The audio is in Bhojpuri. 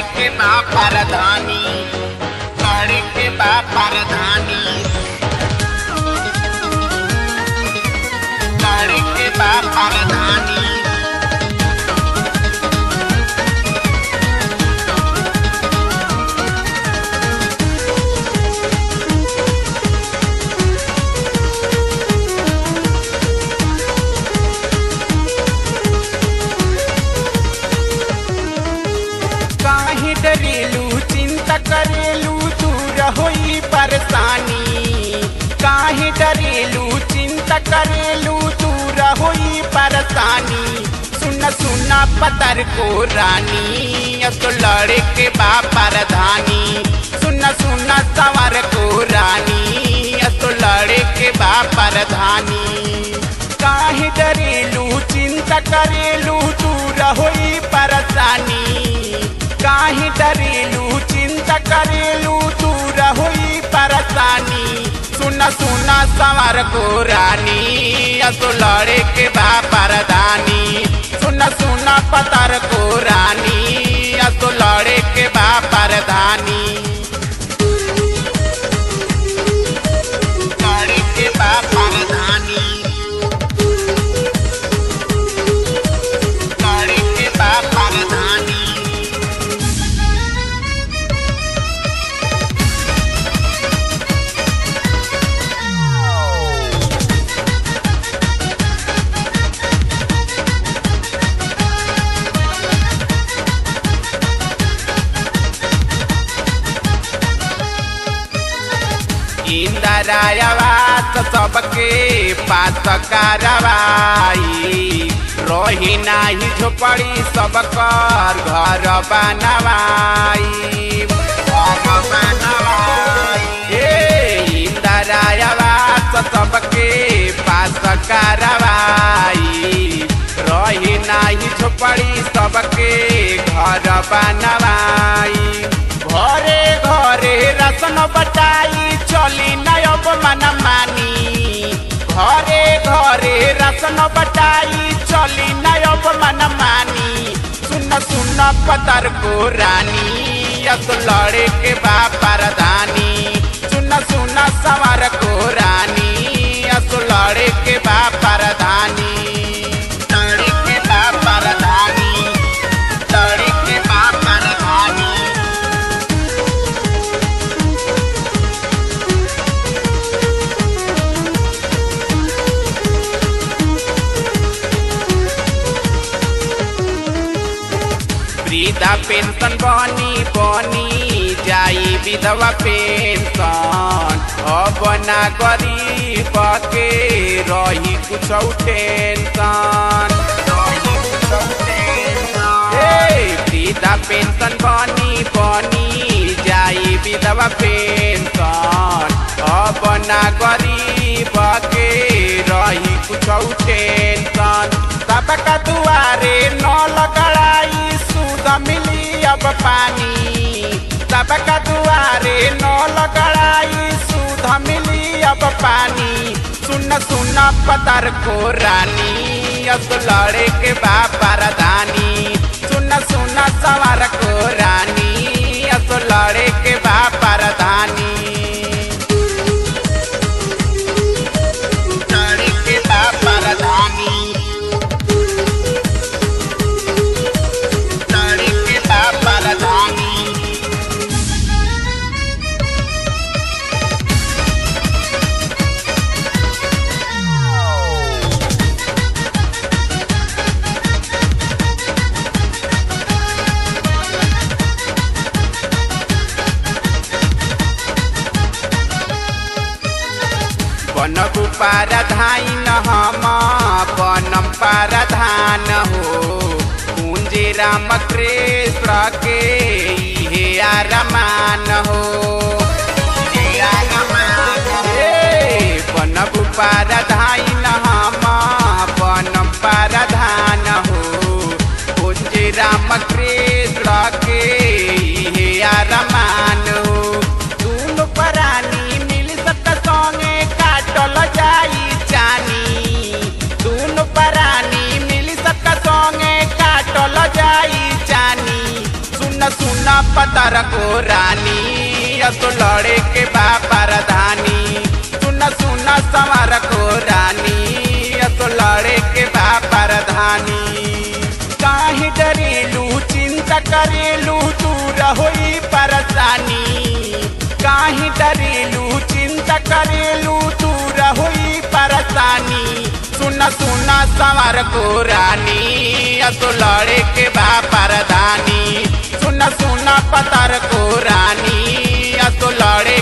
के बाप परधानी, लड़े के बाप परधानी, लड़े के बाप परधानी। काहे डरेलू चिंता करेलू दूर होई परेशानी, काहे डरेलू चिंता करेलू दूर होई परेशानी। सुन सुन पतर को रानी, अब तो लड़े के बाप परधानी। सुन सुन सवार को रानी, अब तो लड़े के बाप परधानी। काहे डरेलू चिंता करेलू दूर होई परेशानी, काहे डरेलू चिंता करेलू दूर होई परेशानी। सुन सुन सवार को रानी, अब तो लड़े के बाप परधानी। सुन सुन पतर को रानी, अब तो लड़े के बाप परधानी, लड़े के बाप परधानी, लड़े के बाप परधानी। इंदरायावास सबके पास कारवाई, रही नाही झोपड़ी सबकर घर बनवाई, घर बनवाई। इंदरायावास सबके पास कारवाई, रही नाही झोपड़ी सबके घर बनवाई। घरे घरे राशन बटाई चली नयब मन मानी, घरे घरे राशन बटाई चली नयब मन मानी। सुन सुन पतर को रानी, अब तो लड़े के बाप परधानी। सुन सुन सवार को रानी, अब तो लड़े के बाप परधानी, लड़े के बाप परधानी, लड़े के बाप परधानी। वृद्धा पेंशन बनी बनी जाई विधवा पेंशन। अब ना गरीब के रही कुछ टेंशन, वृद्धा पेंशन बनी बनी जाई विधवा पेंशन। अब ना गरीब के रही कुछ टेंशन। सबका दुआरे नल गड़ाई सूद मिली अब पानी, सबका दुआरे नल गड़ाई सूद मिली अब पानी। सुन सुन पतर को रानी, अब तो लड़े के बाप परधानी। सुन सुन सवार को रानी, अब तो लड़े के बाप परधानी, लड़े के बाप परधानी, लड़े के बाप परधानी। बनबू परधान हम बनम परधान हो। पूंजी राम कृष्ण के इहे अरमान हो, बनबू परधान हम बनम परधान हो। पूंजी राम कृष्ण के इहे अरमान हो। दूनो प्राणी मिल सक संगे काटल जाई जानी, दूनो प्राणी मिल सक संगे काटल जाई जानी। सुन सुन पतर को रानी असो लड़े के बा परधानी। सुना सुना संवर को रानी असो लड़े के बा परधानी। काहे डरेलू चिंता करेलू दूर होई परेशानी। काहे डरेलू चिंता करेलू दूर होई परेशानी। सुना सुना संवर को रानी असो लड़े के बा परधानी। सुना सुना पतर को रानी असो लड़े